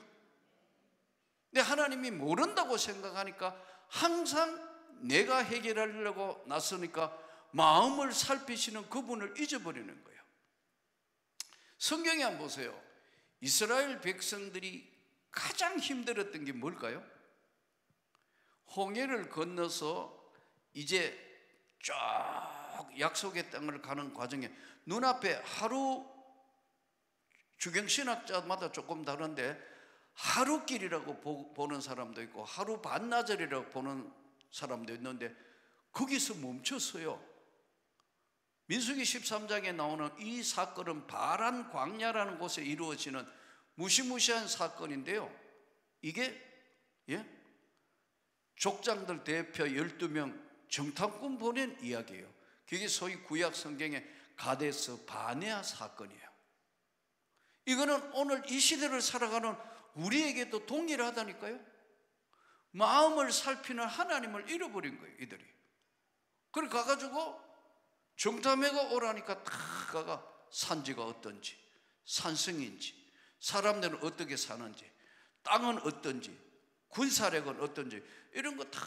근데 하나님이 모른다고 생각하니까 항상 내가 해결하려고 나서니까 마음을 살피시는 그분을 잊어버리는 거예요. 성경에 한번 보세요. 이스라엘 백성들이 가장 힘들었던 게 뭘까요? 홍해를 건너서 이제 쫙 약속의 땅을 가는 과정에 눈앞에 하루, 주경신학자마다 조금 다른데 하루길이라고 보는 사람도 있고 하루 반나절이라고 보는 사람도 있는데 거기서 멈췄어요. 민수기 13장에 나오는 이 사건은 바란 광야라는 곳에 이루어지는 무시무시한 사건인데요. 이게 족장들 대표 12명 정탐꾼 보낸 이야기예요. 그게 소위 구약 성경의 가데스 바네아 사건이에요. 이거는 오늘 이 시대를 살아가는 우리에게도 동일하다니까요. 마음을 살피는 하나님을 잃어버린 거예요, 이들이. 그래 가가지고 정탐회가 오라니까 다 가가 산지가 어떤지, 산성인지, 사람들은 어떻게 사는지, 땅은 어떤지, 군사력은 어떤지 이런 거 다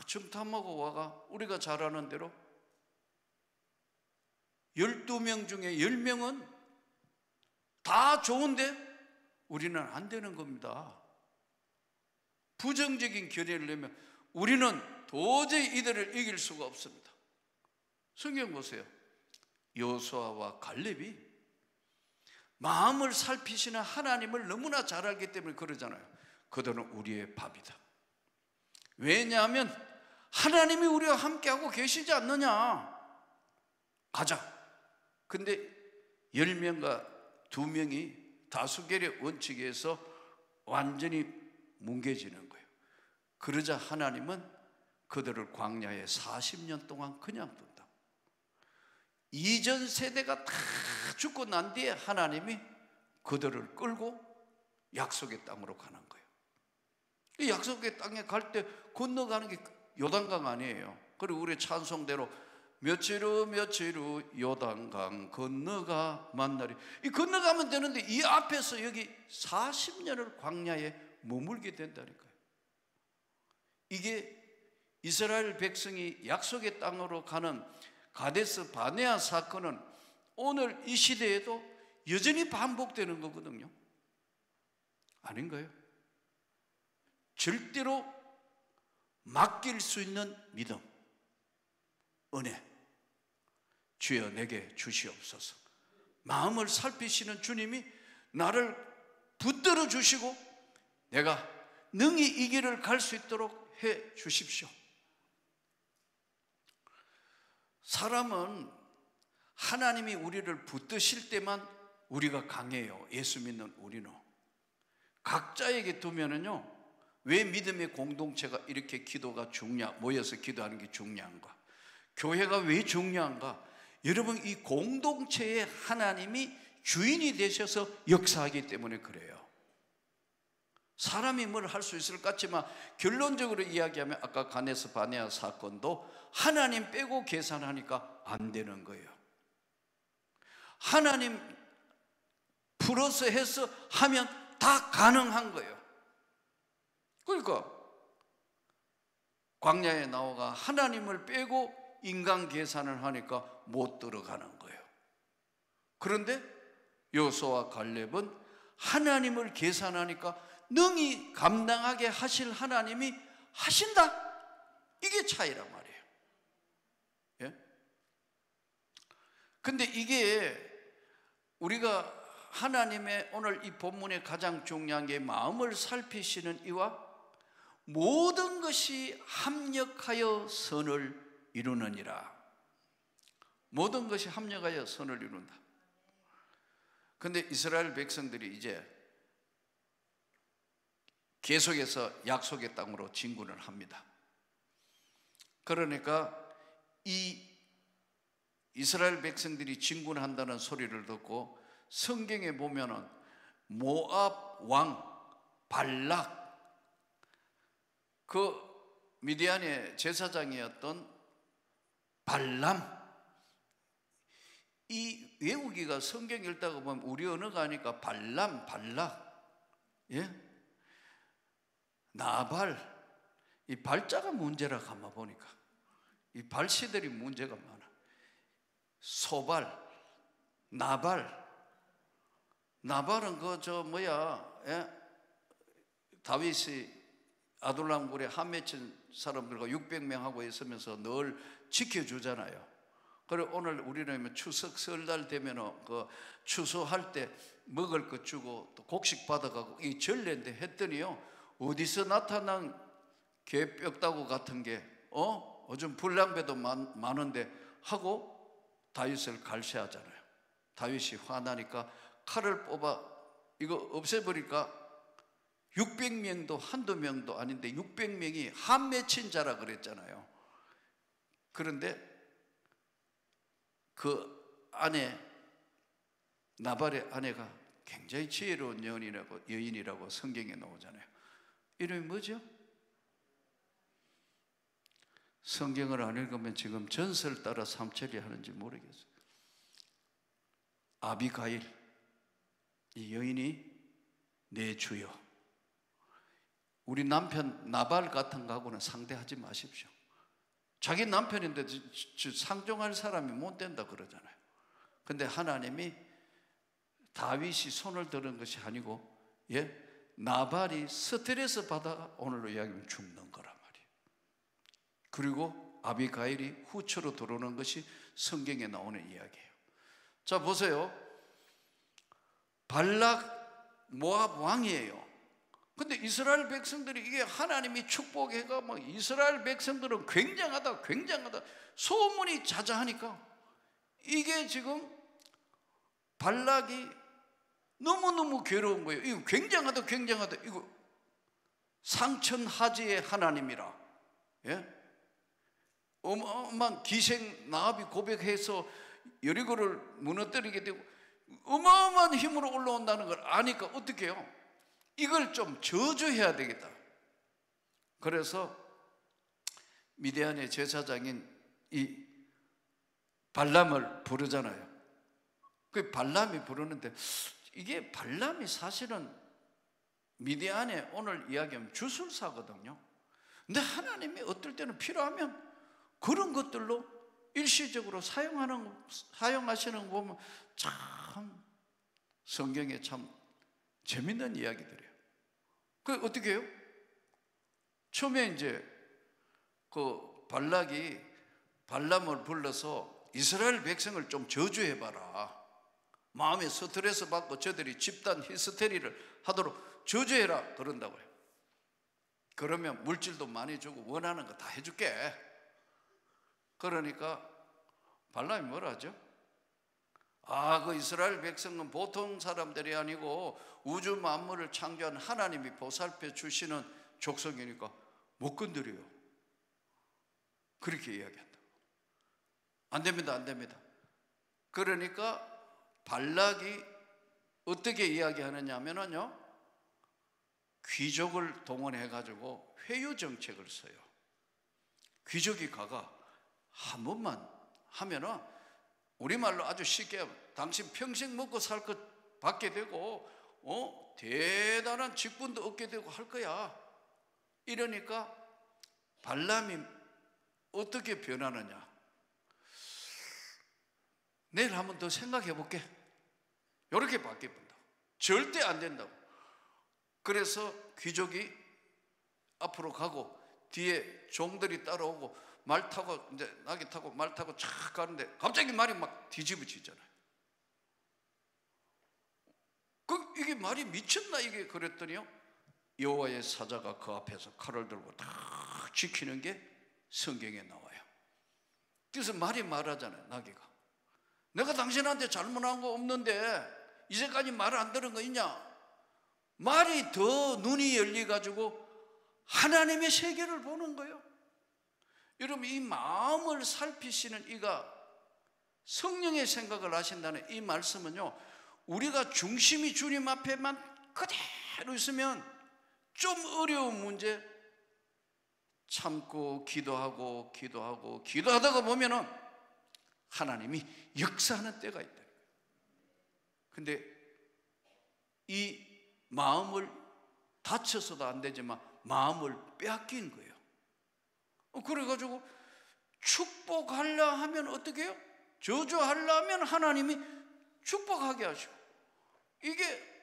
정탐하고 와가 우리가 잘 아는 대로 12명 중에 10명은 다 좋은데 우리는 안 되는 겁니다. 부정적인 결의를 내면 우리는 도저히 이들을 이길 수가 없습니다. 성경 보세요. 여호수아와 갈렙이 마음을 살피시는 하나님을 너무나 잘 알기 때문에 그러잖아요. 그들은 우리의 밥이다. 왜냐하면 하나님이 우리와 함께하고 계시지 않느냐. 가자. 근데 10명과 2명이 다수결의 원칙에 의해서 완전히 뭉개지는 거예요. 그러자 하나님은 그들을 광야에 40년 동안 그냥 둔다. 이전 세대가 다 죽고 난 뒤에 하나님이 그들을 끌고 약속의 땅으로 가는 거예요. 이 약속의 땅에 갈 때 건너가는 게 요단강 아니에요. 그리고 우리 찬송대로 며칠 후 요단강 건너가 만나리. 이 건너가면 되는데 이 앞에서 여기 40년을 광야에 머물게 된다니까요. 이게 이스라엘 백성이 약속의 땅으로 가는 가데스 바네아 사건은 오늘 이 시대에도 여전히 반복되는 거거든요. 아닌가요? 절대로 맡길 수 있는 믿음, 은혜, 주여 내게 주시옵소서. 마음을 살피시는 주님이 나를 붙들어 주시고 내가 능히 이 길을 갈 수 있도록 해 주십시오. 사람은 하나님이 우리를 붙드실 때만 우리가 강해요. 예수 믿는 우리는. 각자에게 두면은요, 왜 믿음의 공동체가 이렇게 기도가 모여서 기도하는 게 중요한가? 교회가 왜 중요한가? 여러분, 이 공동체에 하나님이 주인이 되셔서 역사하기 때문에 그래요. 사람이 뭘 할 수 있을 것 같지만 결론적으로 이야기하면 아까 가데스 바네아 사건도 하나님 빼고 계산하니까 안 되는 거예요. 하나님 플러스 해서 하면 다 가능한 거예요. 그러니까 광야에 나와가 하나님을 빼고 인간 계산을 하니까 못 들어가는 거예요. 그런데 여호수아와 갈렙은 하나님을 계산하니까 능히 감당하게 하실 하나님이 하신다. 이게 차이란 말이에요. 예? 근데 이게 우리가 하나님의 오늘 이 본문의 가장 중요한 게 마음을 살피시는 이와 모든 것이 합력하여 선을 이루느니라. 모든 것이 합력하여 선을 이룬다. 근데 이스라엘 백성들이 이제 계속해서 약속의 땅으로 진군을 합니다. 그러니까 이 이스라엘 백성들이 진군한다는 소리를 듣고 성경에 보면은 모압 왕 발락, 그 미디안의 제사장이었던 발람, 이 외우기가 성경 읽다가 보면 우리 언어가 아니까 발람, 발락, 예? 나발, 이 발자가 문제라 가만 보니까 이 발시들이 문제가 많아. 소발, 나발, 나발은 예? 다윗이 아둘람 굴에 한 맺힌 사람들과 600명하고 있으면서 늘 지켜주잖아요. 그리고 오늘 우리는 추석 설날 되면 그 추수할 때 먹을 것 주고 또 곡식 받아가고 이 전례인데 했더니요, 어디서 나타난 개뼈다구 같은 게 요즘 불량배도 많은데 하고 다윗을 갈시하잖아요. 다윗이 화나니까 칼을 뽑아 이거 없애버릴까? 600명도 한두 명도 아닌데 600명이 한 맺힌 자라 그랬잖아요. 그런데 그 아내, 나발의 아내가 굉장히 지혜로운 여인이라고 성경에 나오잖아요. 이름이 뭐죠? 성경을 안 읽으면 지금 전설 따라 삼처리 하는지 모르겠어요. 아비가일. 이 여인이 내 주여. 우리 남편 나발 같은 거하고는 상대하지 마십시오. 자기 남편인데 상종할 사람이 못 된다 그러잖아요. 근데 하나님이 다윗이 손을 들은 것이 아니고 나발이 스트레스 받아 오늘로 이야기하면 죽는 거란 말이에요. 그리고 아비가일이 후처로 들어오는 것이 성경에 나오는 이야기예요. 자 보세요. 발락 모압 왕이에요. 근데 이스라엘 백성들이 이게 하나님이 축복해가 막 이스라엘 백성들은 굉장하다 소문이 자자하니까 이게 지금 발락이 너무너무 괴로운 거예요. 이거 굉장하다 이거 상천하지의 하나님이라. 어마어마한 기생 나압이 고백해서 여리고를 무너뜨리게 되고 어마어마한 힘으로 올라온다는 걸 아니까 어떻게 해요? 이걸 좀 저주해야 되겠다. 그래서 미디안의 제사장인 이 발람을 부르잖아요. 그 발람이 부르는데 이게 발람이 사실은 미디안에 오늘 이야기하면 주술사거든요. 근데 하나님이 어떨 때는 필요하면 그런 것들로 일시적으로 사용하시는 거 보면 참 성경에 참 재밌는 이야기들이에요. 그 어떻게 해요? 처음에 이제 그 발락이 발람을 불러서 이스라엘 백성을 좀 저주해봐라. 마음에 스트레스 받고 저들이 집단 히스테리를 하도록 저주해라 그런다고요. 그러면 물질도 많이 주고 원하는 거 다 해줄게. 그러니까 발람이 뭐라 하죠? 그 이스라엘 백성은 보통 사람들이 아니고 우주 만물을 창조한 하나님이 보살펴 주시는 족속이니까 못 건드려요. 그렇게 이야기한다. 안 됩니다. 그러니까 발락이 어떻게 이야기하느냐 하면요, 귀족을 동원해 가지고 회유 정책을 써요. 귀족이 가가 한 번만 하면은 우리말로 아주 쉽게 하면 당신 평생 먹고 살 것 받게 되고 대단한 직분도 얻게 되고 할 거야. 이러니까 발람이 어떻게 변하느냐, 내일 한 번 더 생각해 볼게. 이렇게 바뀌어본다. 절대 안 된다고. 그래서 귀족이 앞으로 가고 뒤에 종들이 따라오고 말 타고 이제 나귀 타고 말 타고 촥 가는데 갑자기 말이 막 뒤집어지잖아요. 이게 말이 미쳤나 이게 그랬더니요, 여호와의 사자가 그 앞에서 칼을 들고 딱 지키는 게 성경에 나와요. 그래서 말이 말하잖아요. 나귀가 내가 당신한테 잘못한 거 없는데 이제까지 말을 안 들은 거 있냐? 말이 더 눈이 열려가지고 하나님의 세계를 보는 거예요. 여러분, 이 마음을 살피시는 이가 성령의 생각을 하신다는 이 말씀은요, 우리가 중심이 주님 앞에만 그대로 있으면 좀 어려운 문제 참고 기도하다가 보면은 하나님이 역사하는 때가 있다. 근데 이 마음을 다쳐서도 안 되지만 마음을 빼앗긴 거예요. 그래가지고 축복하려 하면 어떻게 해요? 저주하려 하면 하나님이 축복하게 하시고, 이게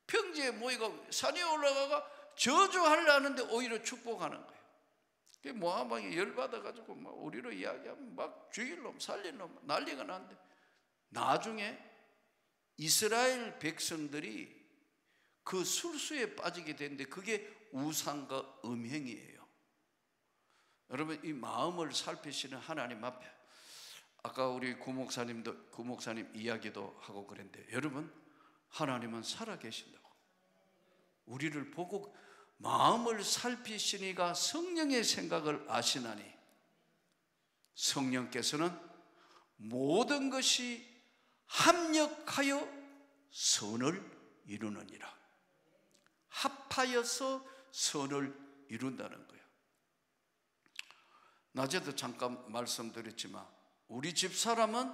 평지에 모이가 산에 올라가가 저주하려 하는데 오히려 축복하는 거예요. 모압 왕이 열받아가지고 막 우리로 이야기하면 막 죽일 놈 살릴 놈 난리가 나는데, 나중에 이스라엘 백성들이 그 술수에 빠지게 되는데 그게 우상과 음행이에요. 여러분, 이 마음을 살피시는 하나님 앞에, 아까 우리 구목사님 이야기도 하고 그랬는데, 여러분, 하나님은 살아계신다고. 우리를 보고 마음을 살피시니가 성령의 생각을 아시나니 성령께서는 모든 것이 합력하여 선을 이루느니라. 합하여서 선을 이룬다는 거예요. 낮에도 잠깐 말씀드렸지만 우리 집사람은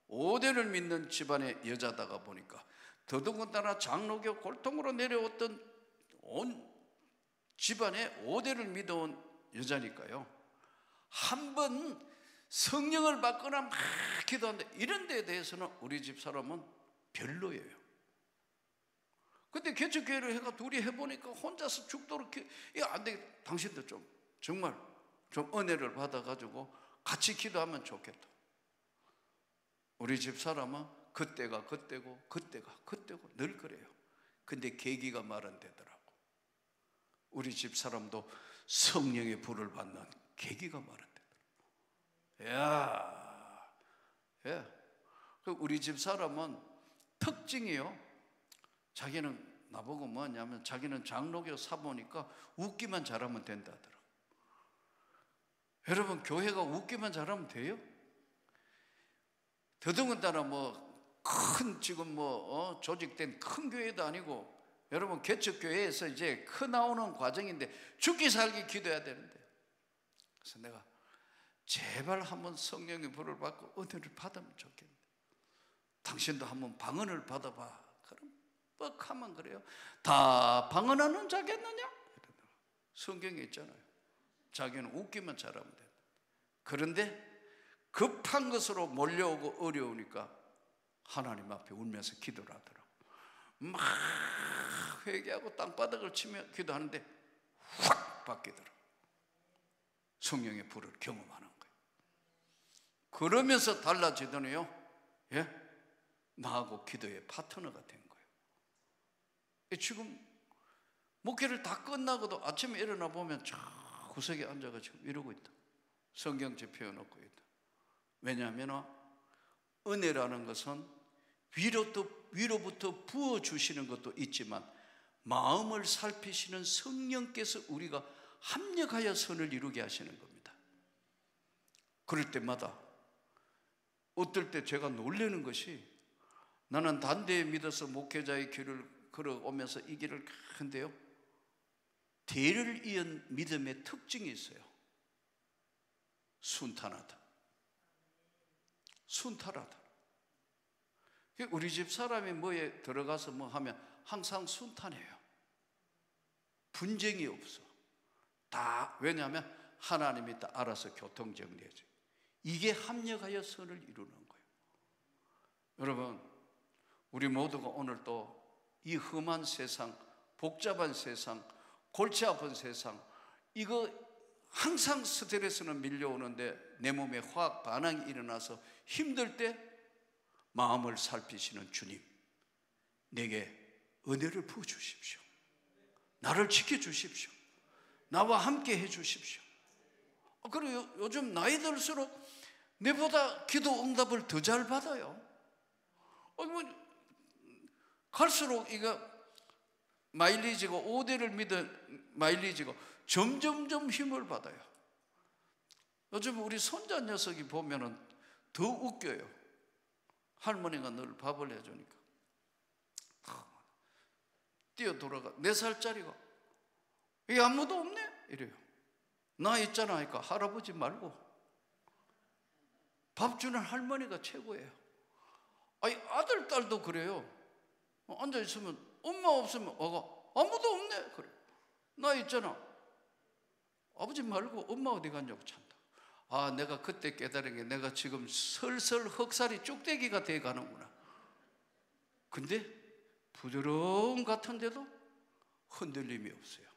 5대를 믿는 집안의 여자다가 보니까 더더군다나 장로교 골통으로 내려왔던 온 집안에 5대를 믿어온 여자니까요, 한번 성령을 받거나 막 기도한다 이런 데에 대해서는 우리 집사람은 별로예요. 근데 개척교회를 해가 둘이 해보니까 혼자서 죽도록 이거 안 되겠다. 당신도 좀 정말 좀 은혜를 받아가지고 같이 기도하면 좋겠다. 우리 집사람은 그때가 그때고 늘 그래요. 근데 계기가 마련되더라고. 우리 집사람도 성령의 불을 받는 계기가 마련되더라고. 예. 우리 집사람은 특징이요, 자기는 나보고 뭐냐면 자기는 장로교 사모니까 웃기만 잘하면 된다 하더라고. 여러분, 교회가 웃기만 잘하면 돼요? 더더군다나 큰 지금 조직된 큰 교회도 아니고, 여러분 개척교회에서 이제 나오는 과정인데 죽기 살기 기도해야 되는데, 그래서 내가 제발 한번 성령의 불을 받고 은혜를 받으면 좋겠는데, 당신도 한번 방언을 받아봐. 그럼 뻑하면 그래요. 다 방언하는 자겠느냐? 성경에 있잖아요. 자기는 웃기만 잘하면 된다. 그런데 급한 것으로 몰려오고 어려우니까 하나님 앞에 울면서 기도를 하더라고. 막 회개하고 땅바닥을 치며 기도하는데 확 바뀌더라고. 성령의 불을 경험하는 거예요. 그러면서 달라지더니요, 나하고 기도의 파트너가 된 거예요. 지금 목회를 다 끝나고도 아침에 일어나 보면 저 구석에 앉아가지고 이러고 있다. 성경책 펴놓고 있다. 왜냐하면 은혜라는 것은 위로부터 부어주시는 것도 있지만 마음을 살피시는 성령께서 우리가 합력하여 선을 이루게 하시는 겁니다. 그럴 때마다 어떨 때 제가 놀라는 것이, 나는 단대에 믿어서 목회자의 길을 걸어오면서 이 길을 가는데요, 대를 이은 믿음의 특징이 있어요. 순탄하다. 우리 집 사람이 뭐에 들어가서 뭐 하면 항상 순탄해요. 분쟁이 없어. 다, 왜냐하면 하나님이 다 알아서 교통정리해줘요. 이게 합력하여 선을 이루는 거예요. 여러분, 우리 모두가 오늘 또 이 험한 세상, 복잡한 세상, 골치 아픈 세상, 이거 항상 스트레스는 밀려오는데 내 몸에 화학 반응이 일어나서 힘들 때 마음을 살피시는 주님, 내게 은혜를 부어주십시오. 나를 지켜주십시오. 나와 함께 해주십시오. 그리고 요즘 나이 들수록 내보다 기도 응답을 더 잘 받아요. 갈수록 이거 마일리지고 5대를 믿은 마일리지고 점점점 힘을 받아요. 요즘 우리 손자 녀석이 보면은 더 웃겨요. 할머니가 늘 밥을 해주니까 뛰어 돌아가. 4살짜리가 이 아무도 없네 이래요. 나 있잖아 하니까 할아버지 말고 밥 주는 할머니가 최고예요. 아니, 아들 딸도 그래요. 앉아있으면 엄마 없으면 아무도 없네 그래. 나 있잖아, 아버지 말고 엄마 어디 갔냐고 찬다. 아, 내가 그때 깨달은 게 내가 지금 슬슬 흑살이 쭉대기가 돼 가는구나. 근데 부드러움 같은데도 흔들림이 없어요.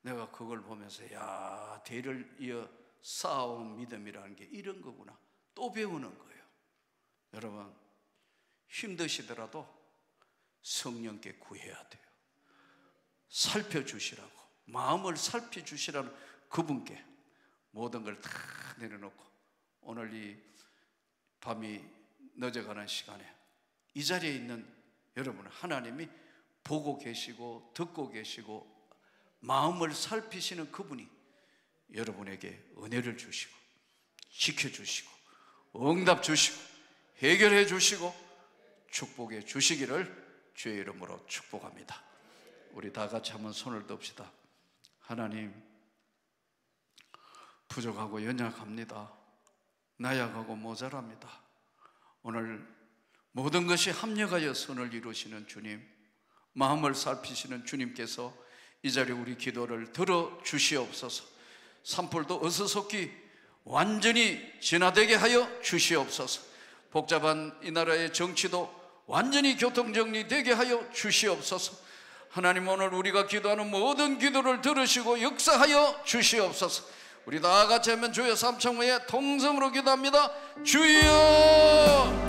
내가 그걸 보면서 야, 대를 이어 쌓아온 믿음이라는 게 이런 거구나 또 배우는 거예요. 여러분, 힘드시더라도 성령께 구해야 돼요. 살펴주시라고, 마음을 살펴주시라는 그분께 모든 걸 다 내려놓고 오늘 이 밤이 늦어가는 시간에 이 자리에 있는 여러분, 하나님이 보고 계시고 듣고 계시고 마음을 살피시는 그분이 여러분에게 은혜를 주시고 지켜주시고 응답 주시고 해결해 주시고 축복해 주시기를 주의 이름으로 축복합니다. 우리 다 같이 한번 손을 듭시다. 하나님, 부족하고 연약합니다. 나약하고 모자랍니다. 오늘 모든 것이 합력하여 선을 이루시는 주님, 마음을 살피시는 주님께서 이 자리에 우리 기도를 들어주시옵소서. 산불도 어수속히 완전히 진화되게 하여 주시옵소서. 복잡한 이 나라의 정치도 완전히 교통정리되게 하여 주시옵소서. 하나님, 오늘 우리가 기도하는 모든 기도를 들으시고 역사하여 주시옵소서. 우리 다 같이 하면 주여 삼창모에 통성으로 기도합니다. 주여